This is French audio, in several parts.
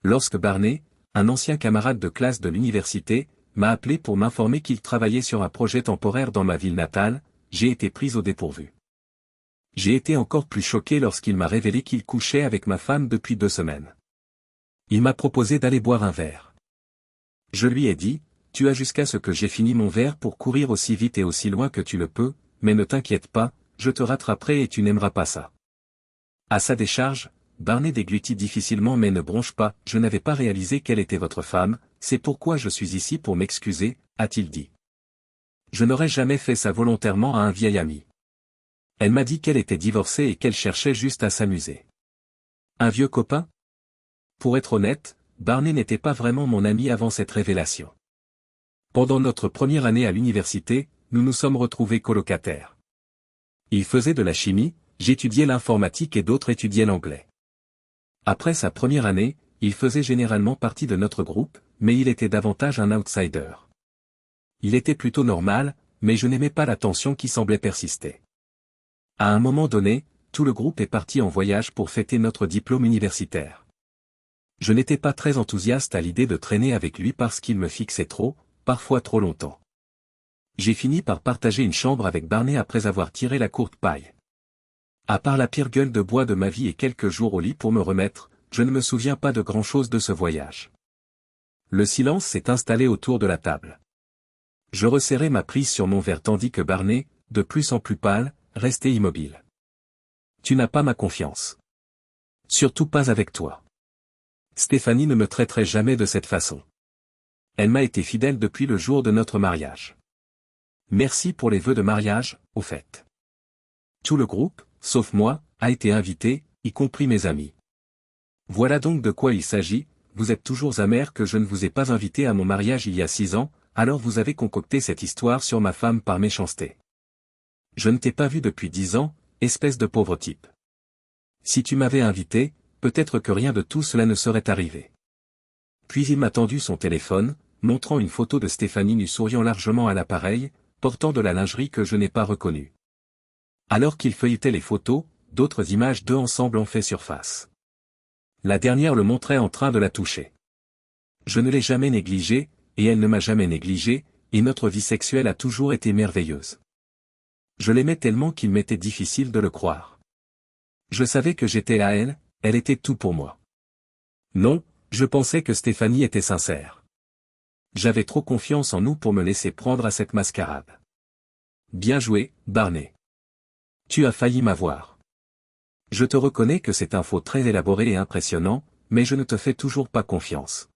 lorsque Barney, un ancien camarade de classe de l'université, m'a appelé pour m'informer qu'il travaillait sur un projet temporaire dans ma ville natale, j'ai été prise au dépourvu. J'ai été encore plus choqué lorsqu'il m'a révélé qu'il couchait avec ma femme depuis 2 semaines. Il m'a proposé d'aller boire un verre. Je lui ai dit, tu as jusqu'à ce que j'ai fini mon verre pour courir aussi vite et aussi loin que tu le peux, mais ne t'inquiète pas, je te rattraperai et tu n'aimeras pas ça. À sa décharge, Barney déglutit difficilement mais ne bronche pas, je n'avais pas réalisé qu'elle était votre femme, c'est pourquoi je suis ici pour m'excuser, a-t-il dit. Je n'aurais jamais fait ça volontairement à un vieil ami. Elle m'a dit qu'elle était divorcée et qu'elle cherchait juste à s'amuser. Un vieux copain? Pour être honnête, Barney n'était pas vraiment mon ami avant cette révélation. Pendant notre première année à l'université, nous nous sommes retrouvés colocataires. Il faisait de la chimie, j'étudiais l'informatique et d'autres étudiaient l'anglais. Après sa première année, il faisait généralement partie de notre groupe, mais il était davantage un outsider. Il était plutôt normal, mais je n'aimais pas la tension qui semblait persister. À un moment donné, tout le groupe est parti en voyage pour fêter notre diplôme universitaire. Je n'étais pas très enthousiaste à l'idée de traîner avec lui parce qu'il me fixait trop, parfois trop longtemps. J'ai fini par partager une chambre avec Barney après avoir tiré la courte paille. À part la pire gueule de bois de ma vie et quelques jours au lit pour me remettre, je ne me souviens pas de grand-chose de ce voyage. Le silence s'est installé autour de la table. Je resserrai ma prise sur mon verre tandis que Barney, de plus en plus pâle, restait immobile. Tu n'as pas ma confiance. Surtout pas avec toi. Stéphanie ne me traiterait jamais de cette façon. Elle m'a été fidèle depuis le jour de notre mariage. Merci pour les vœux de mariage, au fait. Tout le groupe, sauf moi, a été invité, y compris mes amis. Voilà donc de quoi il s'agit, vous êtes toujours amer que je ne vous ai pas invité à mon mariage il y a 6 ans, alors vous avez concocté cette histoire sur ma femme par méchanceté. Je ne t'ai pas vu depuis 10 ans, espèce de pauvre type. Si tu m'avais invité, peut-être que rien de tout cela ne serait arrivé. Puis il m'a tendu son téléphone, montrant une photo de Stéphanie nue souriant largement à l'appareil, portant de la lingerie que je n'ai pas reconnue. Alors qu'il feuilletait les photos, d'autres images d'eux ensemble ont fait surface. La dernière le montrait en train de la toucher. Je ne l'ai jamais négligée, et elle ne m'a jamais négligé, et notre vie sexuelle a toujours été merveilleuse. Je l'aimais tellement qu'il m'était difficile de le croire. Je savais que j'étais à elle, elle était tout pour moi. Non, je pensais que Stéphanie était sincère. J'avais trop confiance en nous pour me laisser prendre à cette mascarade. Bien joué, Barney. Tu as failli m'avoir. Je te reconnais que c'est un faux très élaboré et impressionnant, mais je ne te fais toujours pas confiance.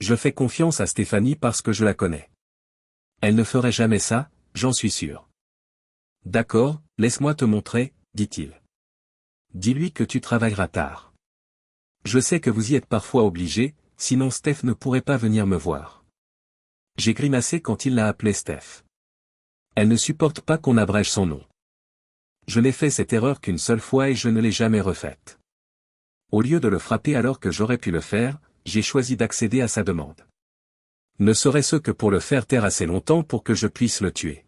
Je fais confiance à Stéphanie parce que je la connais. Elle ne ferait jamais ça, j'en suis sûr. D'accord, laisse-moi te montrer, dit-il. Dis-lui que tu travailleras tard. Je sais que vous y êtes parfois obligé, sinon Steph ne pourrait pas venir me voir. J'ai grimacé quand il l'a appelée Steph. Elle ne supporte pas qu'on abrège son nom. Je n'ai fait cette erreur qu'une seule fois et je ne l'ai jamais refaite. Au lieu de le frapper alors que j'aurais pu le faire, j'ai choisi d'accéder à sa demande. Ne serait-ce que pour le faire taire assez longtemps pour que je puisse le tuer.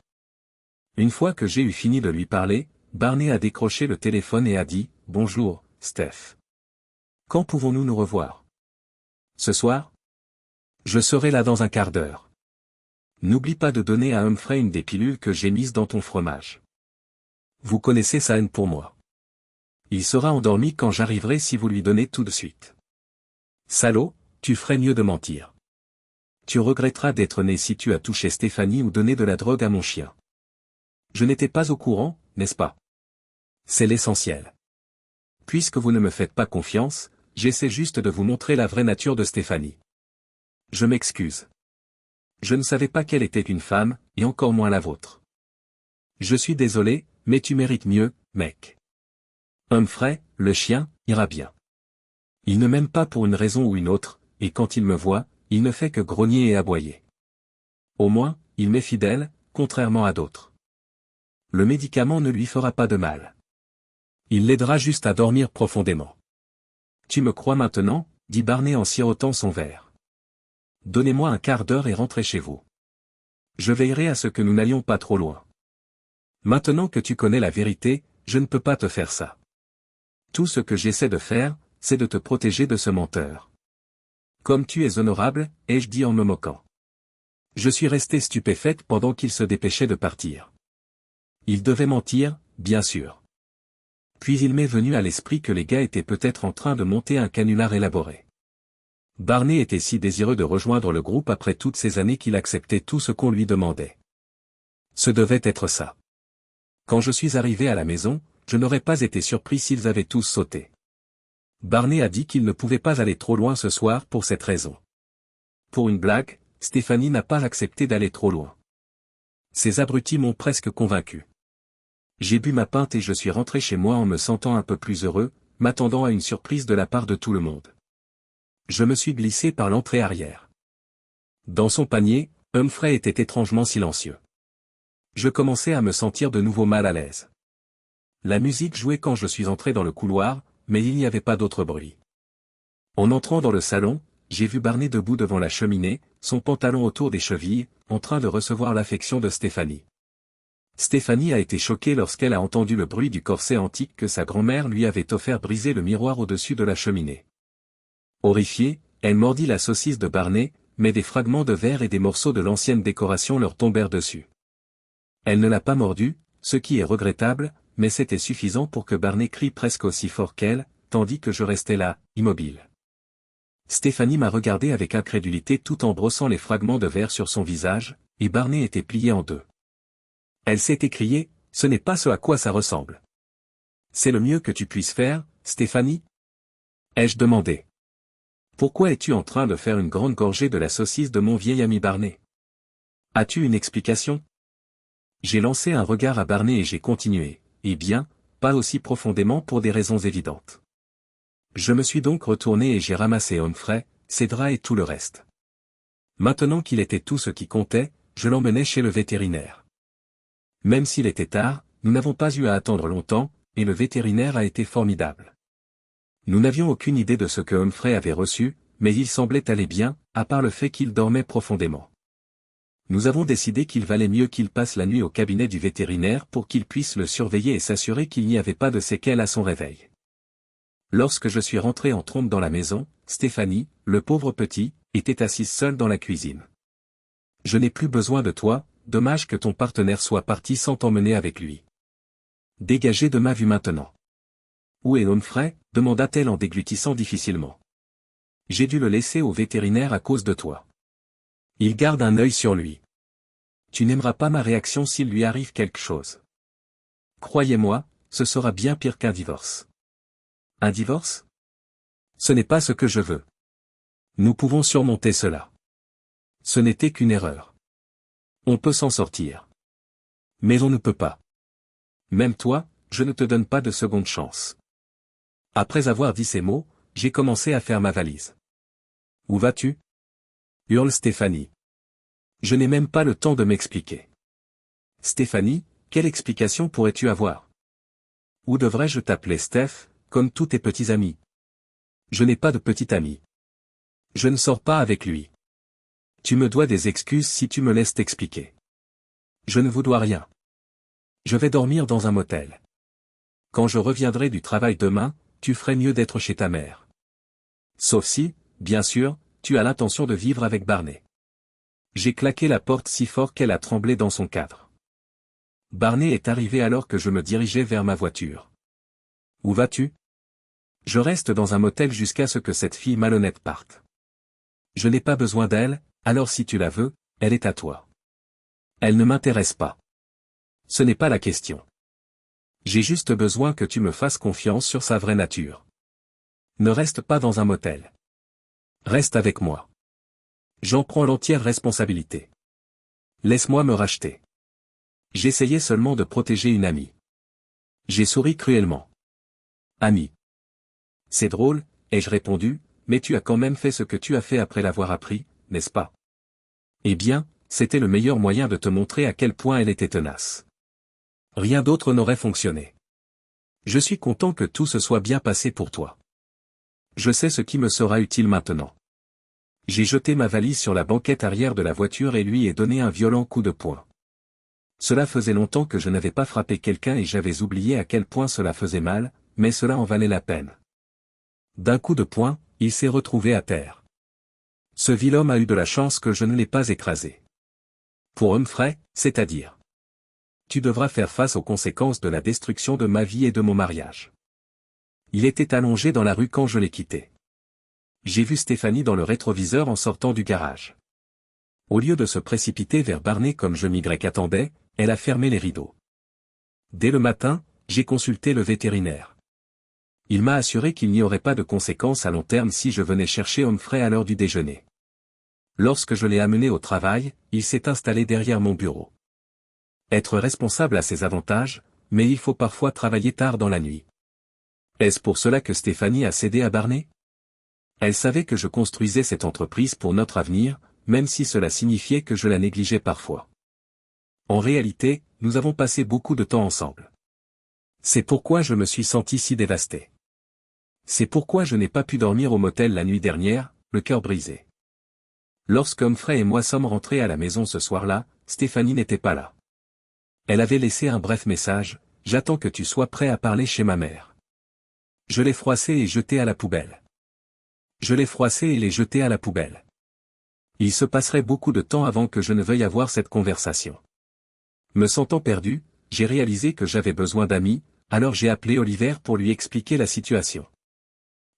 Une fois que j'ai eu fini de lui parler, Barney a décroché le téléphone et a dit « Bonjour, Steph. Quand pouvons-nous nous revoir? Ce soir? Je serai là dans un quart d'heure. N'oublie pas de donner à Humphrey une des pilules que j'ai mises dans ton fromage. Vous connaissez sa haine pour moi. Il sera endormi quand j'arriverai si vous lui donnez tout de suite. Salaud, tu ferais mieux de mentir. Tu regretteras d'être né si tu as touché Stéphanie ou donné de la drogue à mon chien. Je n'étais pas au courant, n'est-ce pas? C'est l'essentiel. Puisque vous ne me faites pas confiance, j'essaie juste de vous montrer la vraie nature de Stéphanie. Je m'excuse. Je ne savais pas qu'elle était une femme, et encore moins la vôtre. Je suis désolé, mais tu mérites mieux, mec. Humphrey, le chien, ira bien. Il ne m'aime pas pour une raison ou une autre, et quand il me voit, il ne fait que grogner et aboyer. Au moins, il m'est fidèle, contrairement à d'autres. Le médicament ne lui fera pas de mal. Il l'aidera juste à dormir profondément. Tu me crois maintenant, dit Barney en sirotant son verre. Donnez-moi un quart d'heure et rentrez chez vous. Je veillerai à ce que nous n'allions pas trop loin. Maintenant que tu connais la vérité, je ne peux pas te faire ça. Tout ce que j'essaie de faire, c'est de te protéger de ce menteur. Comme tu es honorable, ai-je dit en me moquant. Je suis restée stupéfaite pendant qu'il se dépêchait de partir. Il devait mentir, bien sûr. Puis il m'est venu à l'esprit que les gars étaient peut-être en train de monter un canular élaboré. Barney était si désireux de rejoindre le groupe après toutes ces années qu'il acceptait tout ce qu'on lui demandait. Ce devait être ça. Quand je suis arrivé à la maison, je n'aurais pas été surpris s'ils avaient tous sauté. Barney a dit qu'il ne pouvait pas aller trop loin ce soir pour cette raison. Pour une blague, Stéphanie n'a pas accepté d'aller trop loin. Ces abrutis m'ont presque convaincu. J'ai bu ma pinte et je suis rentré chez moi en me sentant un peu plus heureux, m'attendant à une surprise de la part de tout le monde. Je me suis glissé par l'entrée arrière. Dans son panier, Humphrey était étrangement silencieux. Je commençais à me sentir de nouveau mal à l'aise. La musique jouait quand je suis entré dans le couloir, mais il n'y avait pas d'autre bruit. En entrant dans le salon, j'ai vu Barney debout devant la cheminée, son pantalon autour des chevilles, en train de recevoir l'affection de Stéphanie. Stéphanie a été choquée lorsqu'elle a entendu le bruit du corset antique que sa grand-mère lui avait offert briser le miroir au-dessus de la cheminée. Horrifiée, elle mordit la saucisse de Barney, mais des fragments de verre et des morceaux de l'ancienne décoration leur tombèrent dessus. Elle ne l'a pas mordu, ce qui est regrettable, mais c'était suffisant pour que Barney crie presque aussi fort qu'elle, tandis que je restais là, immobile. Stéphanie m'a regardé avec incrédulité tout en brossant les fragments de verre sur son visage, et Barney était plié en deux. Elle s'est écriée, « Ce n'est pas ce à quoi ça ressemble. »« C'est le mieux que tu puisses faire, Stéphanie ?» ai-je demandé. « Pourquoi es-tu en train de faire une grande gorgée de la saucisse de mon vieil ami Barney? As-tu une explication ?» J'ai lancé un regard à Barney et j'ai continué, « Eh bien, pas aussi profondément pour des raisons évidentes. » Je me suis donc retourné et j'ai ramassé Humphrey, ses draps et tout le reste. Maintenant qu'il était tout ce qui comptait, je l'emmenai chez le vétérinaire. Même s'il était tard, nous n'avons pas eu à attendre longtemps, et le vétérinaire a été formidable. Nous n'avions aucune idée de ce que Humphrey avait reçu, mais il semblait aller bien, à part le fait qu'il dormait profondément. Nous avons décidé qu'il valait mieux qu'il passe la nuit au cabinet du vétérinaire pour qu'il puisse le surveiller et s'assurer qu'il n'y avait pas de séquelles à son réveil. Lorsque je suis rentré en trompe dans la maison, Stéphanie, le pauvre petit, était assise seule dans la cuisine. « Je n'ai plus besoin de toi, dommage que ton partenaire soit parti sans t'emmener avec lui. Dégagez de ma vue maintenant. »« Où est Humphrey ?» demanda-t-elle en déglutissant difficilement. « J'ai dû le laisser au vétérinaire à cause de toi. Il garde un œil sur lui. Tu n'aimeras pas ma réaction s'il lui arrive quelque chose. Croyez-moi, ce sera bien pire qu'un divorce. » Un divorce? Ce n'est pas ce que je veux. Nous pouvons surmonter cela. Ce n'était qu'une erreur. On peut s'en sortir. Mais on ne peut pas. Même toi, je ne te donne pas de seconde chance. Après avoir dit ces mots, j'ai commencé à faire ma valise. Où vas-tu? Hurle Stéphanie. Je n'ai même pas le temps de m'expliquer. Stéphanie, quelle explication pourrais-tu avoir? Ou devrais-je t'appeler Steph, comme tous tes petits amis? Je n'ai pas de petit ami. Je ne sors pas avec lui. Tu me dois des excuses si tu me laisses t'expliquer. Je ne vous dois rien. Je vais dormir dans un motel. Quand je reviendrai du travail demain, tu ferais mieux d'être chez ta mère. Sauf si, bien sûr, tu as l'intention de vivre avec Barney. J'ai claqué la porte si fort qu'elle a tremblé dans son cadre. Barney est arrivé alors que je me dirigeais vers ma voiture. Où vas-tu? Je reste dans un motel jusqu'à ce que cette fille malhonnête parte. Je n'ai pas besoin d'elle, alors si tu la veux, elle est à toi. Elle ne m'intéresse pas. Ce n'est pas la question. J'ai juste besoin que tu me fasses confiance sur sa vraie nature. Ne reste pas dans un motel. Reste avec moi. J'en prends l'entière responsabilité. Laisse-moi me racheter. J'essayais seulement de protéger une amie. J'ai souri cruellement. Amie. C'est drôle, ai-je répondu, mais tu as quand même fait ce que tu as fait après l'avoir appris, n'est-ce pas? Eh bien, c'était le meilleur moyen de te montrer à quel point elle était tenace. Rien d'autre n'aurait fonctionné. Je suis content que tout se soit bien passé pour toi. Je sais ce qui me sera utile maintenant. J'ai jeté ma valise sur la banquette arrière de la voiture et lui ai donné un violent coup de poing. Cela faisait longtemps que je n'avais pas frappé quelqu'un et j'avais oublié à quel point cela faisait mal, mais cela en valait la peine. D'un coup de poing, il s'est retrouvé à terre. Ce vil homme a eu de la chance que je ne l'ai pas écrasé. Pour Humphrey, c'est-à-dire. Tu devras faire face aux conséquences de la destruction de ma vie et de mon mariage. Il était allongé dans la rue quand je l'ai quitté. J'ai vu Stéphanie dans le rétroviseur en sortant du garage. Au lieu de se précipiter vers Barney comme je m'y attendais, elle a fermé les rideaux. Dès le matin, j'ai consulté le vétérinaire. Il m'a assuré qu'il n'y aurait pas de conséquences à long terme si je venais chercher Humphrey à l'heure du déjeuner. Lorsque je l'ai amené au travail, il s'est installé derrière mon bureau. Être responsable a ses avantages, mais il faut parfois travailler tard dans la nuit. Est-ce pour cela que Stéphanie a cédé à Barney? Elle savait que je construisais cette entreprise pour notre avenir, même si cela signifiait que je la négligeais parfois. En réalité, nous avons passé beaucoup de temps ensemble. C'est pourquoi je me suis senti si dévasté. C'est pourquoi je n'ai pas pu dormir au motel la nuit dernière, le cœur brisé. Lorsque Humphrey et moi sommes rentrés à la maison ce soir-là, Stéphanie n'était pas là. Elle avait laissé un bref message: « J'attends que tu sois prêt à parler chez ma mère. » Je l'ai froissé et jeté à la poubelle. Je l'ai froissé et l'ai jeté à la poubelle. Il se passerait beaucoup de temps avant que je ne veuille avoir cette conversation. Me sentant perdu, j'ai réalisé que j'avais besoin d'amis, alors j'ai appelé Oliver pour lui expliquer la situation.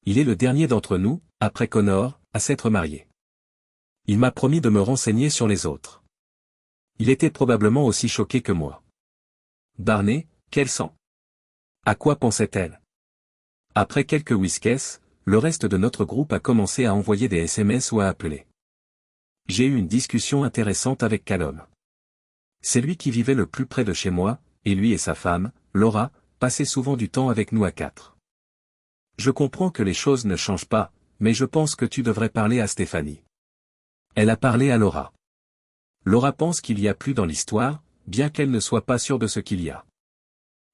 Il est le dernier d'entre nous, après Connor, à s'être marié. Il m'a promis de me renseigner sur les autres. Il était probablement aussi choqué que moi. Barney, quel sang? À quoi pensait-elle? Après quelques whiskers, le reste de notre groupe a commencé à envoyer des SMS ou à appeler. J'ai eu une discussion intéressante avec Callum. C'est lui qui vivait le plus près de chez moi, et lui et sa femme, Laura, passaient souvent du temps avec nous à quatre. Je comprends que les choses ne changent pas, mais je pense que tu devrais parler à Stéphanie. Elle a parlé à Laura. Laura pense qu'il y a plus dans l'histoire, bien qu'elle ne soit pas sûre de ce qu'il y a.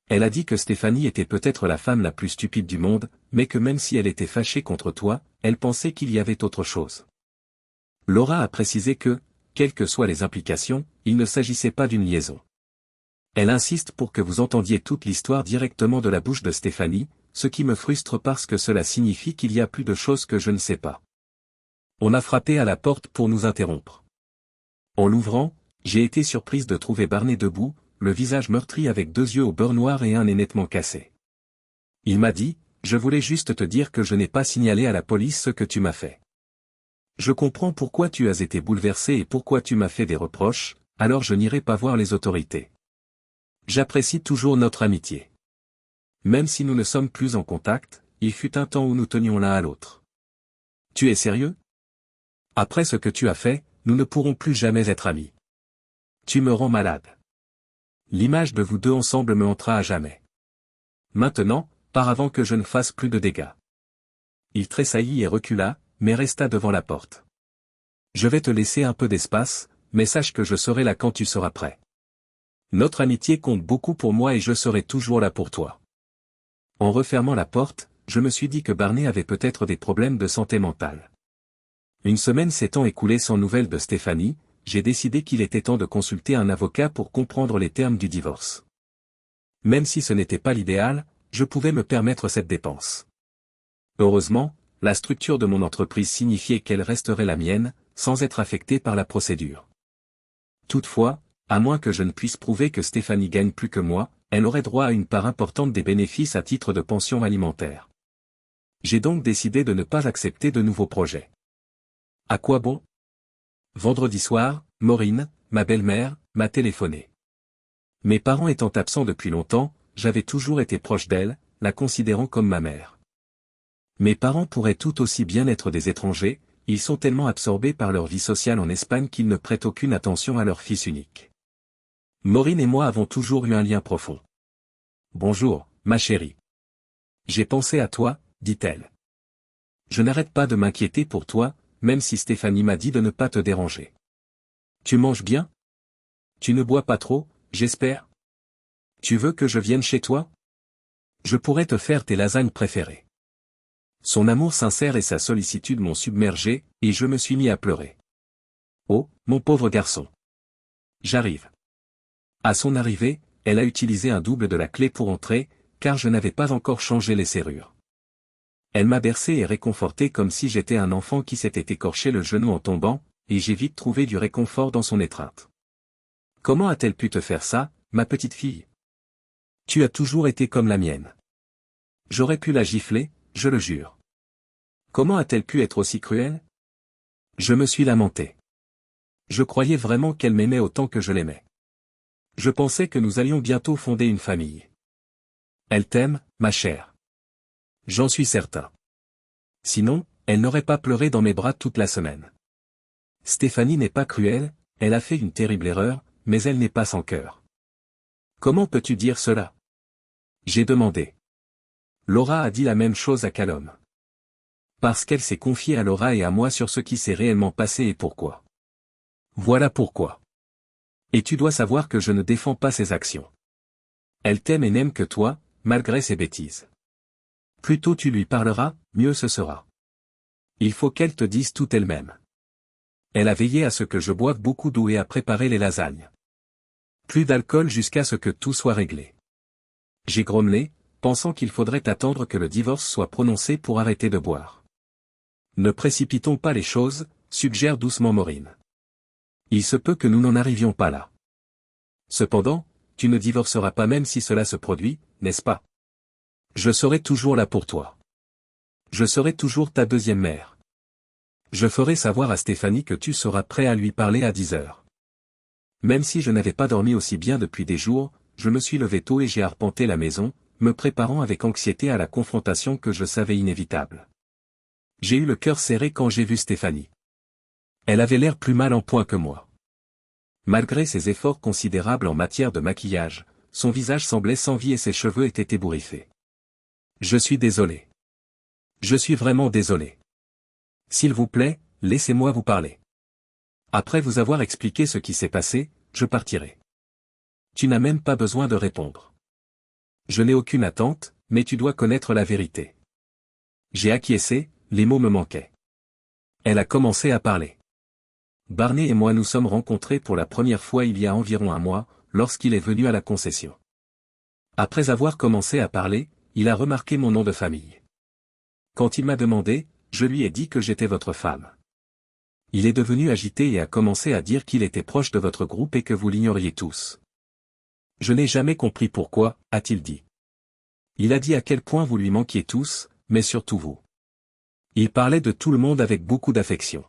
Elle a dit que Stéphanie était peut-être la femme la plus stupide du monde, mais que même si elle était fâchée contre toi, elle pensait qu'il y avait autre chose. Laura a précisé que, quelles que soient les implications, il ne s'agissait pas d'une liaison. Elle insiste pour que vous entendiez toute l'histoire directement de la bouche de Stéphanie, ce qui me frustre parce que cela signifie qu'il y a plus de choses que je ne sais pas. On a frappé à la porte pour nous interrompre. En l'ouvrant, j'ai été surprise de trouver Barney debout, le visage meurtri avec 2 yeux au beurre noir et un nez nettement cassé. Il m'a dit: « Je voulais juste te dire que je n'ai pas signalé à la police ce que tu m'as fait. Je comprends pourquoi tu as été bouleversé et pourquoi tu m'as fait des reproches, alors je n'irai pas voir les autorités. J'apprécie toujours notre amitié. Même si nous ne sommes plus en contact, il fut un temps où nous tenions l'un à l'autre. Tu es sérieux? Après ce que tu as fait, nous ne pourrons plus jamais être amis. Tu me rends malade. L'image de vous deux ensemble me hantera à jamais. Maintenant, pars avant que je ne fasse plus de dégâts. » Il tressaillit et recula, mais resta devant la porte. « Je vais te laisser un peu d'espace, mais sache que je serai là quand tu seras prêt. Notre amitié compte beaucoup pour moi et je serai toujours là pour toi. » En refermant la porte, je me suis dit que Barney avait peut-être des problèmes de santé mentale. Une semaine s'étant écoulée sans nouvelles de Stéphanie, j'ai décidé qu'il était temps de consulter un avocat pour comprendre les termes du divorce. Même si ce n'était pas l'idéal, je pouvais me permettre cette dépense. Heureusement, la structure de mon entreprise signifiait qu'elle resterait la mienne, sans être affectée par la procédure. Toutefois, à moins que je ne puisse prouver que Stéphanie gagne plus que moi, elle aurait droit à une part importante des bénéfices à titre de pension alimentaire. J'ai donc décidé de ne pas accepter de nouveaux projets. À quoi bon? Vendredi soir, Maureen, ma belle-mère, m'a téléphoné. Mes parents étant absents depuis longtemps, j'avais toujours été proche d'elle, la considérant comme ma mère. Mes parents pourraient tout aussi bien être des étrangers, ils sont tellement absorbés par leur vie sociale en Espagne qu'ils ne prêtent aucune attention à leur fils unique. Maureen et moi avons toujours eu un lien profond. « Bonjour, ma chérie. J'ai pensé à toi, dit-elle. Je n'arrête pas de m'inquiéter pour toi, même si Stéphanie m'a dit de ne pas te déranger. Tu manges bien? Tu ne bois pas trop, j'espère? Tu veux que je vienne chez toi? Je pourrais te faire tes lasagnes préférées. » Son amour sincère et sa sollicitude m'ont submergé, et je me suis mis à pleurer. Oh, mon pauvre garçon. J'arrive. À son arrivée, elle a utilisé un double de la clé pour entrer, car je n'avais pas encore changé les serrures. Elle m'a bercé et réconforté comme si j'étais un enfant qui s'était écorché le genou en tombant, et j'ai vite trouvé du réconfort dans son étreinte. Comment a-t-elle pu te faire ça, ma petite fille? Tu as toujours été comme la mienne. J'aurais pu la gifler, je le jure. Comment a-t-elle pu être aussi cruelle? Je me suis lamenté. Je croyais vraiment qu'elle m'aimait autant que je l'aimais. Je pensais que nous allions bientôt fonder une famille. Elle t'aime, ma chère. J'en suis certain. Sinon, elle n'aurait pas pleuré dans mes bras toute la semaine. Stéphanie n'est pas cruelle, elle a fait une terrible erreur, mais elle n'est pas sans cœur. Comment peux-tu dire cela? J'ai demandé. Laura a dit la même chose à Callum. Parce qu'elle s'est confiée à Laura et à moi sur ce qui s'est réellement passé et pourquoi. Voilà pourquoi. Et tu dois savoir que je ne défends pas ses actions. Elle t'aime et n'aime que toi, malgré ses bêtises. Plus tôt tu lui parleras, mieux ce sera. Il faut qu'elle te dise tout elle-même. Elle a veillé à ce que je boive beaucoup d'eau et à préparer les lasagnes. Plus d'alcool jusqu'à ce que tout soit réglé. J'ai grommelé, pensant qu'il faudrait attendre que le divorce soit prononcé pour arrêter de boire. Ne précipitons pas les choses, suggère doucement Maureen. Il se peut que nous n'en arrivions pas là. Cependant, tu ne divorceras pas même si cela se produit, n'est-ce pas? Je serai toujours là pour toi. Je serai toujours ta deuxième mère. Je ferai savoir à Stéphanie que tu seras prêt à lui parler à 10 heures. Même si je n'avais pas dormi aussi bien depuis des jours, je me suis levé tôt et j'ai arpenté la maison, me préparant avec anxiété à la confrontation que je savais inévitable. J'ai eu le cœur serré quand j'ai vu Stéphanie. Elle avait l'air plus mal en point que moi. Malgré ses efforts considérables en matière de maquillage, son visage semblait sans vie et ses cheveux étaient ébouriffés. Je suis désolé. Je suis vraiment désolé. S'il vous plaît, laissez-moi vous parler. Après vous avoir expliqué ce qui s'est passé, je partirai. Tu n'as même pas besoin de répondre. Je n'ai aucune attente, mais tu dois connaître la vérité. J'ai acquiescé, les mots me manquaient. Elle a commencé à parler. Barney et moi nous sommes rencontrés pour la première fois il y a environ un mois, lorsqu'il est venu à la concession. Après avoir commencé à parler, il a remarqué mon nom de famille. Quand il m'a demandé, je lui ai dit que j'étais votre femme. Il est devenu agité et a commencé à dire qu'il était proche de votre groupe et que vous l'ignoriez tous. Je n'ai jamais compris pourquoi, a-t-il dit. Il a dit à quel point vous lui manquiez tous, mais surtout vous. Il parlait de tout le monde avec beaucoup d'affection.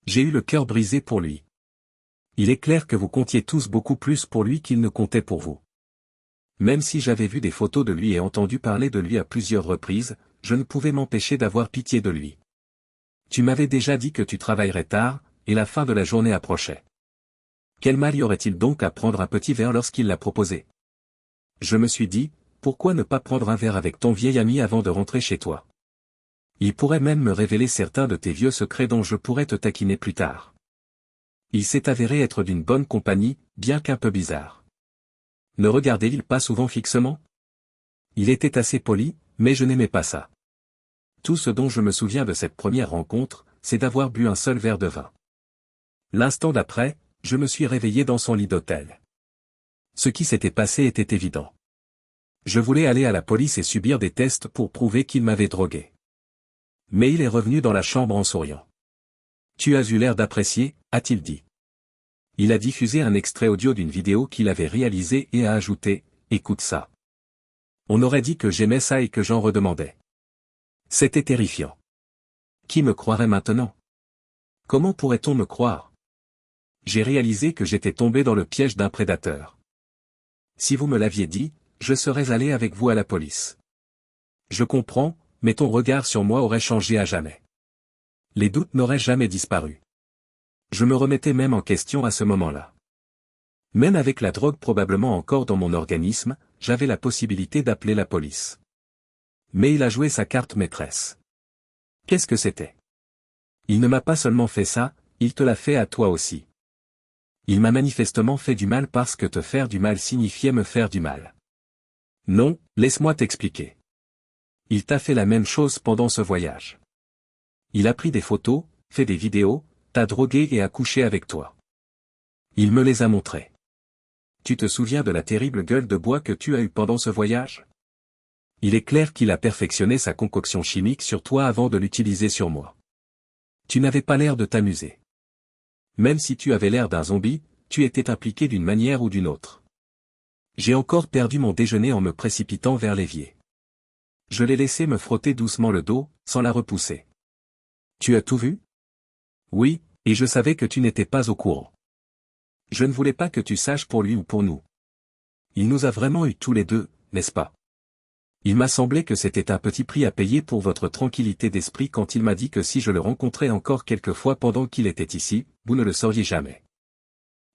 J'ai eu le cœur brisé pour lui. Il est clair que vous comptiez tous beaucoup plus pour lui qu'il ne comptait pour vous. Même si j'avais vu des photos de lui et entendu parler de lui à plusieurs reprises, je ne pouvais m'empêcher d'avoir pitié de lui. Tu m'avais déjà dit que tu travaillerais tard, et la fin de la journée approchait. Quel mal y aurait-il donc à prendre un petit verre lorsqu'il l'a proposé? Je me suis dit, pourquoi ne pas prendre un verre avec ton vieil ami avant de rentrer chez toi? Il pourrait même me révéler certains de tes vieux secrets dont je pourrais te taquiner plus tard. Il s'est avéré être d'une bonne compagnie, bien qu'un peu bizarre. Ne regardait-il pas souvent fixement? Il était assez poli, mais je n'aimais pas ça. Tout ce dont je me souviens de cette première rencontre, c'est d'avoir bu un seul verre de vin. L'instant d'après, je me suis réveillé dans son lit d'hôtel. Ce qui s'était passé était évident. Je voulais aller à la police et subir des tests pour prouver qu'il m'avait drogué. Mais il est revenu dans la chambre en souriant. Tu as eu l'air d'apprécier, a-t-il dit. Il a diffusé un extrait audio d'une vidéo qu'il avait réalisée et a ajouté, écoute ça. On aurait dit que j'aimais ça et que j'en redemandais. C'était terrifiant. Qui me croirait maintenant? Comment pourrait-on me croire? J'ai réalisé que j'étais tombé dans le piège d'un prédateur. Si vous me l'aviez dit, je serais allé avec vous à la police. Je comprends, mais ton regard sur moi aurait changé à jamais. Les doutes n'auraient jamais disparu. Je me remettais même en question à ce moment-là. Même avec la drogue probablement encore dans mon organisme, j'avais la possibilité d'appeler la police. Mais il a joué sa carte maîtresse. Qu'est-ce que c'était? Il ne m'a pas seulement fait ça, il te l'a fait à toi aussi. Il m'a manifestement fait du mal parce que te faire du mal signifiait me faire du mal. Non, laisse-moi t'expliquer. Il t'a fait la même chose pendant ce voyage. Il a pris des photos, fait des vidéos, t'a drogué et a couché avec toi. Il me les a montrées. Tu te souviens de la terrible gueule de bois que tu as eue pendant ce voyage? Il est clair qu'il a perfectionné sa concoction chimique sur toi avant de l'utiliser sur moi. Tu n'avais pas l'air de t'amuser. Même si tu avais l'air d'un zombie, tu étais impliqué d'une manière ou d'une autre. J'ai encore perdu mon déjeuner en me précipitant vers l'évier. Je l'ai laissé me frotter doucement le dos, sans la repousser. Tu as tout vu? Oui, et je savais que tu n'étais pas au courant. Je ne voulais pas que tu saches pour lui ou pour nous. Il nous a vraiment eu tous les deux, n'est-ce pas? Il m'a semblé que c'était un petit prix à payer pour votre tranquillité d'esprit quand il m'a dit que si je le rencontrais encore quelques fois pendant qu'il était ici, vous ne le sauriez jamais.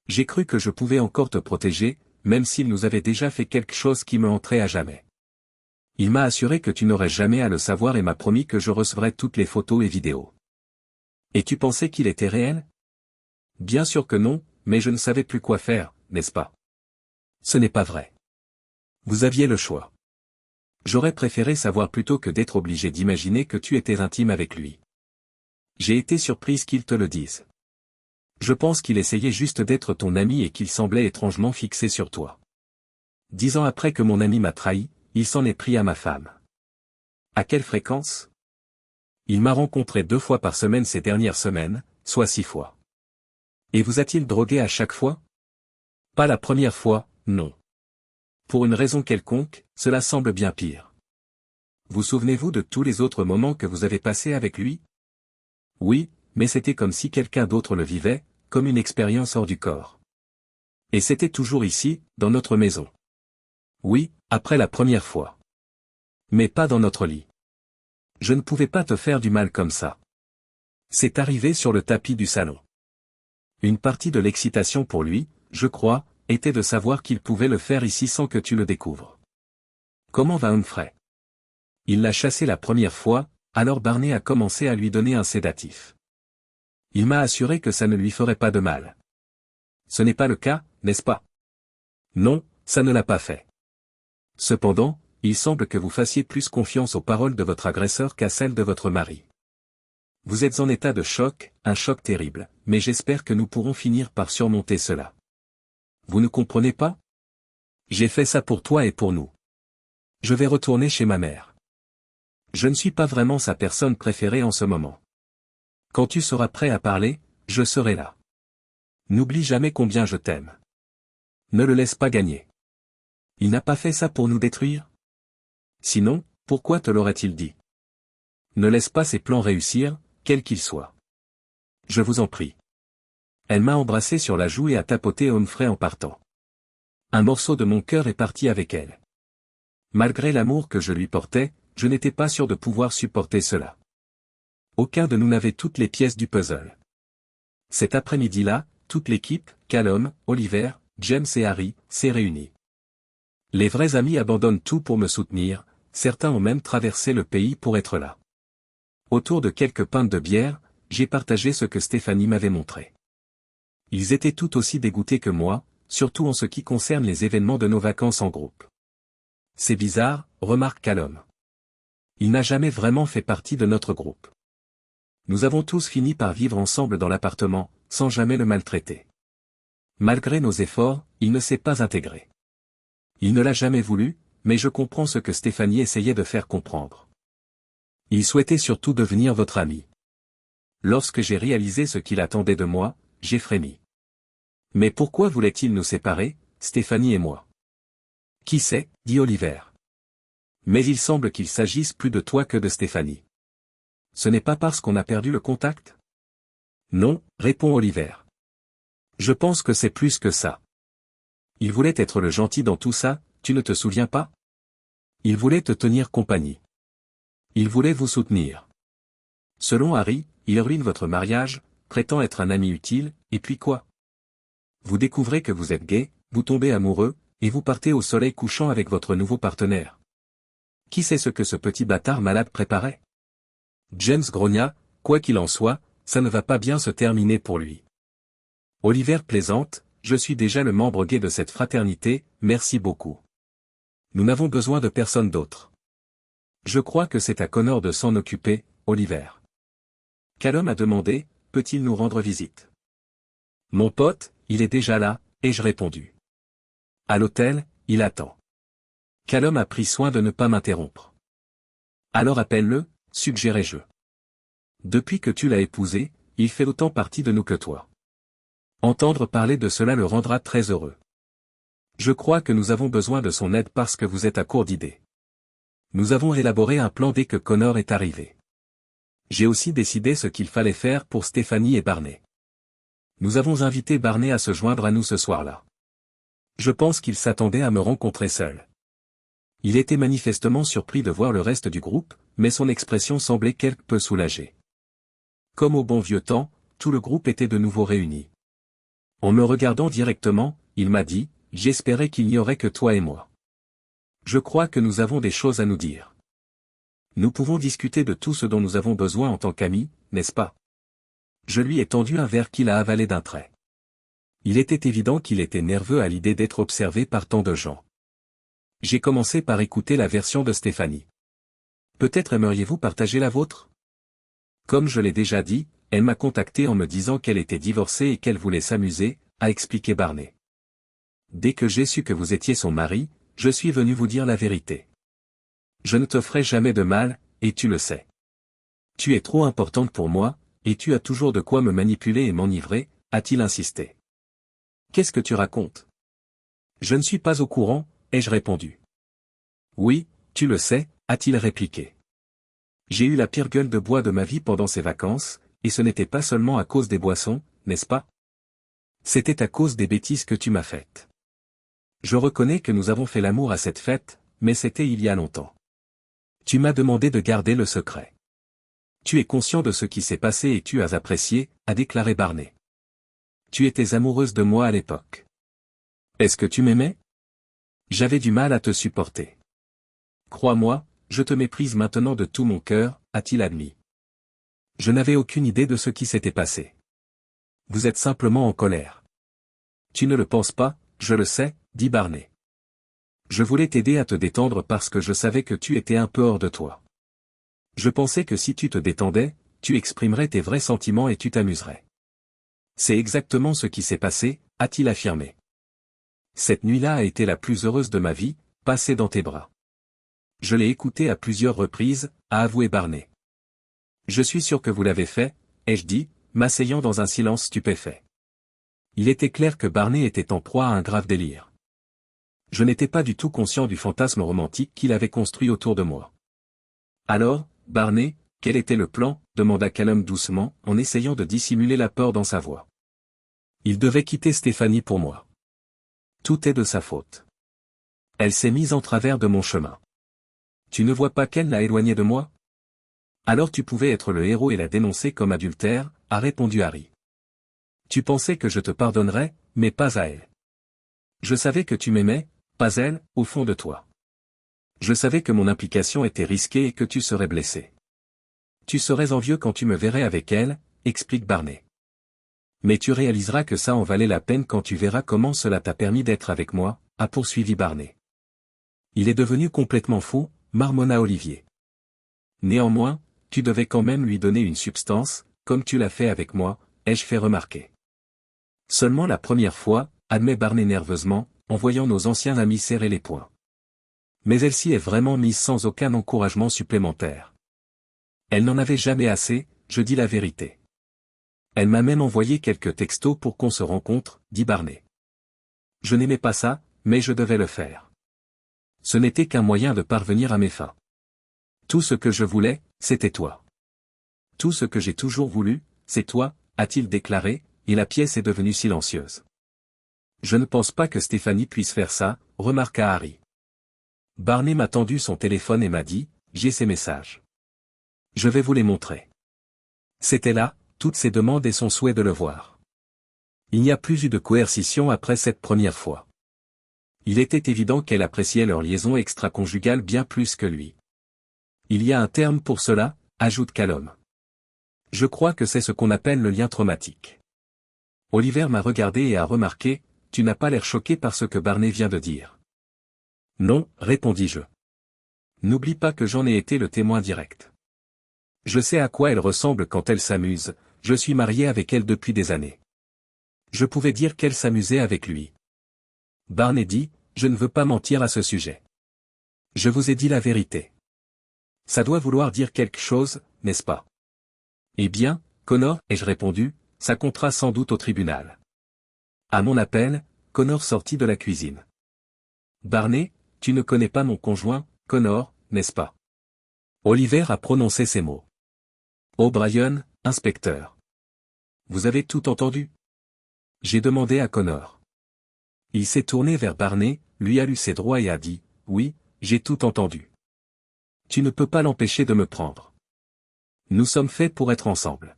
J'ai cru que je pouvais encore te protéger, même s'il nous avait déjà fait quelque chose qui me hanterait à jamais. Il m'a assuré que tu n'aurais jamais à le savoir et m'a promis que je recevrais toutes les photos et vidéos. Et tu pensais qu'il était réel? Bien sûr que non, mais je ne savais plus quoi faire, n'est-ce pas? Ce n'est pas vrai. Vous aviez le choix. J'aurais préféré savoir plutôt que d'être obligé d'imaginer que tu étais intime avec lui. J'ai été surprise qu'il te le dise. Je pense qu'il essayait juste d'être ton ami et qu'il semblait étrangement fixé sur toi. 10 ans après que mon ami m'a trahi, il s'en est pris à ma femme. À quelle fréquence? Il m'a rencontré 2 fois par semaine ces dernières semaines, soit 6 fois. Et vous a-t-il drogué à chaque fois? Pas la première fois, non. Pour une raison quelconque, cela semble bien pire. Vous souvenez-vous de tous les autres moments que vous avez passés avec lui? Oui, mais c'était comme si quelqu'un d'autre le vivait, comme une expérience hors du corps. Et c'était toujours ici, dans notre maison. Oui, après la première fois. Mais pas dans notre lit. Je ne pouvais pas te faire du mal comme ça. C'est arrivé sur le tapis du salon. Une partie de l'excitation pour lui, je crois, était de savoir qu'il pouvait le faire ici sans que tu le découvres. Comment va Humphrey? Il l'a chassé la première fois, alors Barney a commencé à lui donner un sédatif. Il m'a assuré que ça ne lui ferait pas de mal. Ce n'est pas le cas, n'est-ce pas? Non, ça ne l'a pas fait. Cependant, il semble que vous fassiez plus confiance aux paroles de votre agresseur qu'à celles de votre mari. Vous êtes en état de choc, un choc terrible, mais j'espère que nous pourrons finir par surmonter cela. Vous ne comprenez pas? J'ai fait ça pour toi et pour nous. Je vais retourner chez ma mère. Je ne suis pas vraiment sa personne préférée en ce moment. Quand tu seras prêt à parler, je serai là. N'oublie jamais combien je t'aime. Ne le laisse pas gagner. Il n'a pas fait ça pour nous détruire? Sinon, pourquoi te l'aurait-il dit? Ne laisse pas ses plans réussir, quels qu'ils soient. Je vous en prie. Elle m'a embrassé sur la joue et a tapoté Humphrey en partant. Un morceau de mon cœur est parti avec elle. Malgré l'amour que je lui portais, je n'étais pas sûr de pouvoir supporter cela. Aucun de nous n'avait toutes les pièces du puzzle. Cet après-midi-là, toute l'équipe, Callum, Oliver, James et Harry, s'est réunie. Les vrais amis abandonnent tout pour me soutenir, certains ont même traversé le pays pour être là. Autour de quelques pintes de bière, j'ai partagé ce que Stéphanie m'avait montré. Ils étaient tout aussi dégoûtés que moi, surtout en ce qui concerne les événements de nos vacances en groupe. C'est bizarre, remarque Callum. Il n'a jamais vraiment fait partie de notre groupe. Nous avons tous fini par vivre ensemble dans l'appartement, sans jamais le maltraiter. Malgré nos efforts, il ne s'est pas intégré. Il ne l'a jamais voulu, mais je comprends ce que Stéphanie essayait de faire comprendre. Il souhaitait surtout devenir votre ami. Lorsque j'ai réalisé ce qu'il attendait de moi, j'ai frémi. Mais pourquoi voulait-il nous séparer, Stéphanie et moi? Qui sait, dit Oliver. Mais il semble qu'il s'agisse plus de toi que de Stéphanie. Ce n'est pas parce qu'on a perdu le contact? Non, répond Oliver. Je pense que c'est plus que ça. Il voulait être le gentil dans tout ça, tu ne te souviens pas? Il voulait te tenir compagnie. Il voulait vous soutenir. Selon Harry, il ruine votre mariage, prétend être un ami utile, et puis quoi? Vous découvrez que vous êtes gay, vous tombez amoureux, et vous partez au soleil couchant avec votre nouveau partenaire. Qui sait ce que ce petit bâtard malade préparait? James grogna, quoi qu'il en soit, ça ne va pas bien se terminer pour lui. Oliver plaisante, je suis déjà le membre gay de cette fraternité, merci beaucoup. Nous n'avons besoin de personne d'autre. Je crois que c'est à Connor de s'en occuper, Oliver. Callum a demandé, peut-il nous rendre visite? Mon pote, il est déjà là, ai-je répondu. À l'hôtel, il attend. Callum a pris soin de ne pas m'interrompre. Alors appelle-le, suggérai-je. Depuis que tu l'as épousé, il fait autant partie de nous que toi. Entendre parler de cela le rendra très heureux. Je crois que nous avons besoin de son aide parce que vous êtes à court d'idées. Nous avons élaboré un plan dès que Connor est arrivé. J'ai aussi décidé ce qu'il fallait faire pour Stéphanie et Barney. Nous avons invité Barney à se joindre à nous ce soir-là. Je pense qu'il s'attendait à me rencontrer seul. Il était manifestement surpris de voir le reste du groupe, mais son expression semblait quelque peu soulagée. Comme au bon vieux temps, tout le groupe était de nouveau réuni. En me regardant directement, il m'a dit, « J'espérais qu'il n'y aurait que toi et moi. Je crois que nous avons des choses à nous dire. Nous pouvons discuter de tout ce dont nous avons besoin en tant qu'amis, n'est-ce pas ?» Je lui ai tendu un verre qu'il a avalé d'un trait. Il était évident qu'il était nerveux à l'idée d'être observé par tant de gens. J'ai commencé par écouter la version de Stéphanie. Peut-être aimeriez-vous partager la vôtre? Comme je l'ai déjà dit, elle m'a contacté en me disant qu'elle était divorcée et qu'elle voulait s'amuser, a expliqué Barney. Dès que j'ai su que vous étiez son mari, je suis venu vous dire la vérité. Je ne te ferai jamais de mal, et tu le sais. Tu es trop importante pour moi, et tu as toujours de quoi me manipuler et m'enivrer, a-t-il insisté. Qu'est-ce que tu racontes? Je ne suis pas au courant, ai-je répondu. Oui, tu le sais, a-t-il répliqué. J'ai eu la pire gueule de bois de ma vie pendant ces vacances, et ce n'était pas seulement à cause des boissons, n'est-ce pas? C'était à cause des bêtises que tu m'as faites. Je reconnais que nous avons fait l'amour à cette fête, mais c'était il y a longtemps. Tu m'as demandé de garder le secret. Tu es conscient de ce qui s'est passé et tu as apprécié, a déclaré Barney. Tu étais amoureuse de moi à l'époque. Est-ce que tu m'aimais? J'avais du mal à te supporter. Crois-moi, je te méprise maintenant de tout mon cœur, a-t-il admis. Je n'avais aucune idée de ce qui s'était passé. Vous êtes simplement en colère. Tu ne le penses pas, je le sais, dit Barney. Je voulais t'aider à te détendre parce que je savais que tu étais un peu hors de toi. Je pensais que si tu te détendais, tu exprimerais tes vrais sentiments et tu t'amuserais. C'est exactement ce qui s'est passé, a-t-il affirmé. Cette nuit-là a été la plus heureuse de ma vie, passée dans tes bras. Je l'ai écoutée à plusieurs reprises, a avoué Barney. Je suis sûr que vous l'avez fait, ai-je dit, m'asseyant dans un silence stupéfait. Il était clair que Barney était en proie à un grave délire. Je n'étais pas du tout conscient du fantasme romantique qu'il avait construit autour de moi. Alors, Barney, quel était le plan? Demanda Callum doucement, en essayant de dissimuler la peur dans sa voix. Il devait quitter Stéphanie pour moi. Tout est de sa faute. Elle s'est mise en travers de mon chemin. Tu ne vois pas qu'elle l'a éloignée de moi? Alors tu pouvais être le héros et la dénoncer comme adultère, a répondu Harry. Tu pensais que je te pardonnerais, mais pas à elle. Je savais que tu m'aimais, pas elle, au fond de toi. Je savais que mon implication était risquée et que tu serais blessé. Tu serais envieux quand tu me verrais avec elle, explique Barney. Mais tu réaliseras que ça en valait la peine quand tu verras comment cela t'a permis d'être avec moi, a poursuivi Barney. Il est devenu complètement fou, marmonna Olivier. Néanmoins, tu devais quand même lui donner une substance, comme tu l'as fait avec moi, ai-je fait remarquer. Seulement la première fois, admet Barney nerveusement, en voyant nos anciens amis serrer les poings. Mais elle s'y est vraiment mise sans aucun encouragement supplémentaire. Elle n'en avait jamais assez, je dis la vérité. Elle m'a même envoyé quelques textos pour qu'on se rencontre, dit Barney. Je n'aimais pas ça, mais je devais le faire. Ce n'était qu'un moyen de parvenir à mes fins. Tout ce que je voulais, c'était toi. Tout ce que j'ai toujours voulu, c'est toi, a-t-il déclaré, et la pièce est devenue silencieuse. Je ne pense pas que Stéphanie puisse faire ça, remarqua Harry. Barney m'a tendu son téléphone et m'a dit, j'ai ses messages. Je vais vous les montrer. C'était là, toutes ses demandes et son souhait de le voir. Il n'y a plus eu de coercition après cette première fois. Il était évident qu'elle appréciait leur liaison extra-conjugale bien plus que lui. Il y a un terme pour cela, ajoute Callum. Je crois que c'est ce qu'on appelle le lien traumatique. Oliver m'a regardé et a remarqué, tu n'as pas l'air choqué par ce que Barney vient de dire. Non, répondis-je. N'oublie pas que j'en ai été le témoin direct. Je sais à quoi elle ressemble quand elle s'amuse, je suis marié avec elle depuis des années. Je pouvais dire qu'elle s'amusait avec lui. Barney dit, je ne veux pas mentir à ce sujet. Je vous ai dit la vérité. Ça doit vouloir dire quelque chose, n'est-ce pas? Eh bien, Connor, ai-je répondu, ça comptera sans doute au tribunal. À mon appel, Connor sortit de la cuisine. Barney, tu ne connais pas mon conjoint, Connor, n'est-ce pas? Oliver a prononcé ces mots. O'Brien, inspecteur. Vous avez tout entendu? J'ai demandé à Connor. Il s'est tourné vers Barney, lui a lu ses droits et a dit, oui, j'ai tout entendu. Tu ne peux pas l'empêcher de me prendre. Nous sommes faits pour être ensemble.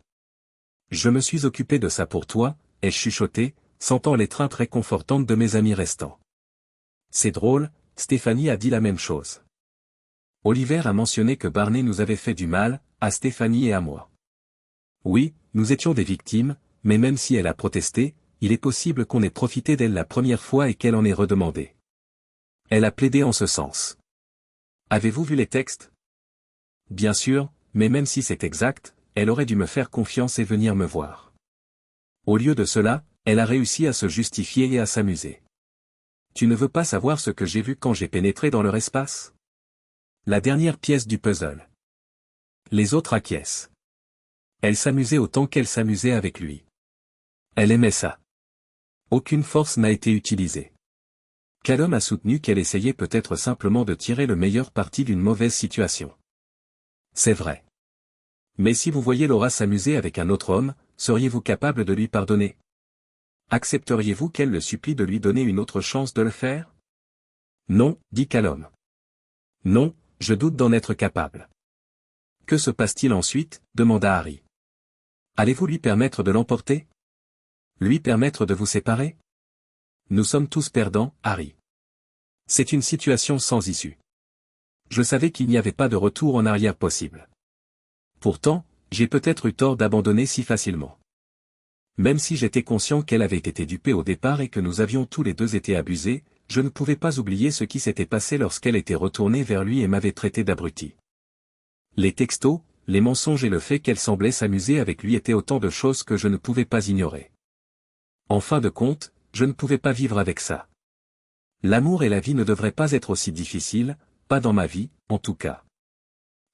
Je me suis occupé de ça pour toi, ai-je chuchoté, sentant l'étreinte réconfortante de mes amis restants. C'est drôle, Stéphanie a dit la même chose. Oliver a mentionné que Barney nous avait fait du mal, à Stéphanie et à moi. Oui, nous étions des victimes, mais même si elle a protesté, il est possible qu'on ait profité d'elle la première fois et qu'elle en ait redemandé. Elle a plaidé en ce sens. Avez-vous vu les textes? Bien sûr, mais même si c'est exact, elle aurait dû me faire confiance et venir me voir. Au lieu de cela, elle a réussi à se justifier et à s'amuser. Tu ne veux pas savoir ce que j'ai vu quand j'ai pénétré dans leur espace? La dernière pièce du puzzle. Les autres acquiescent. Elle s'amusait autant qu'elle s'amusait avec lui. Elle aimait ça. Aucune force n'a été utilisée. Callum a soutenu qu'elle essayait peut-être simplement de tirer le meilleur parti d'une mauvaise situation. C'est vrai. Mais si vous voyez Laura s'amuser avec un autre homme, seriez-vous capable de lui pardonner? Accepteriez-vous qu'elle le supplie de lui donner une autre chance de le faire? Non, dit Callum. Non, je doute d'en être capable. Que se passe-t-il ensuite? Demanda Harry. Allez-vous lui permettre de l'emporter? Lui permettre de vous séparer? Nous sommes tous perdants, Harry. C'est une situation sans issue. Je savais qu'il n'y avait pas de retour en arrière possible. Pourtant, j'ai peut-être eu tort d'abandonner si facilement. Même si j'étais conscient qu'elle avait été dupée au départ et que nous avions tous les deux été abusés, je ne pouvais pas oublier ce qui s'était passé lorsqu'elle était retournée vers lui et m'avait traité d'abruti. Les textos, les mensonges et le fait qu'elle semblait s'amuser avec lui étaient autant de choses que je ne pouvais pas ignorer. En fin de compte, je ne pouvais pas vivre avec ça. L'amour et la vie ne devraient pas être aussi difficiles, pas dans ma vie, en tout cas.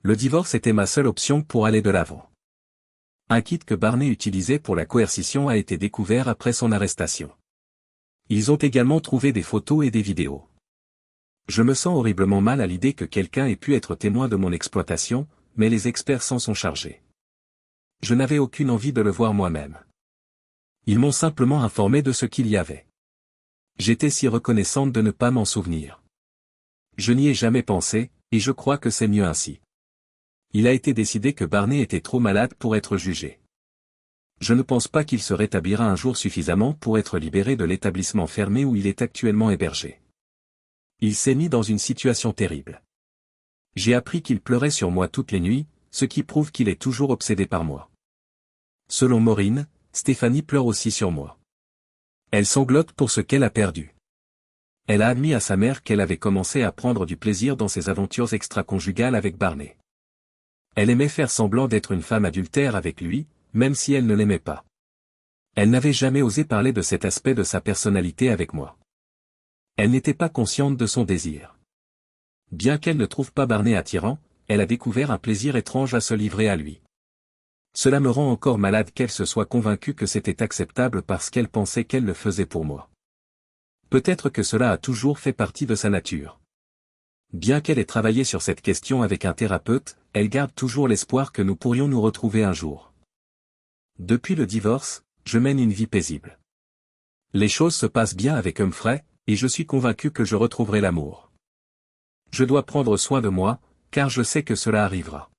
Le divorce était ma seule option pour aller de l'avant. Un kit que Barney utilisait pour la coercition a été découvert après son arrestation. Ils ont également trouvé des photos et des vidéos. Je me sens horriblement mal à l'idée que quelqu'un ait pu être témoin de mon exploitation, mais les experts s'en sont chargés. Je n'avais aucune envie de le voir moi-même. Ils m'ont simplement informé de ce qu'il y avait. J'étais si reconnaissante de ne pas m'en souvenir. Je n'y ai jamais pensé, et je crois que c'est mieux ainsi. Il a été décidé que Barney était trop malade pour être jugé. Je ne pense pas qu'il se rétablira un jour suffisamment pour être libéré de l'établissement fermé où il est actuellement hébergé. Il s'est mis dans une situation terrible. J'ai appris qu'il pleurait sur moi toutes les nuits, ce qui prouve qu'il est toujours obsédé par moi. Selon Maureen, Stéphanie pleure aussi sur moi. Elle sanglote pour ce qu'elle a perdu. Elle a admis à sa mère qu'elle avait commencé à prendre du plaisir dans ses aventures extra-conjugales avec Barney. Elle aimait faire semblant d'être une femme adultère avec lui, même si elle ne l'aimait pas. Elle n'avait jamais osé parler de cet aspect de sa personnalité avec moi. Elle n'était pas consciente de son désir. Bien qu'elle ne trouve pas Barney attirant, elle a découvert un plaisir étrange à se livrer à lui. Cela me rend encore malade qu'elle se soit convaincue que c'était acceptable parce qu'elle pensait qu'elle le faisait pour moi. Peut-être que cela a toujours fait partie de sa nature. Bien qu'elle ait travaillé sur cette question avec un thérapeute, elle garde toujours l'espoir que nous pourrions nous retrouver un jour. Depuis le divorce, je mène une vie paisible. Les choses se passent bien avec Humphrey, et je suis convaincu que je retrouverai l'amour. Je dois prendre soin de moi, car je sais que cela arrivera.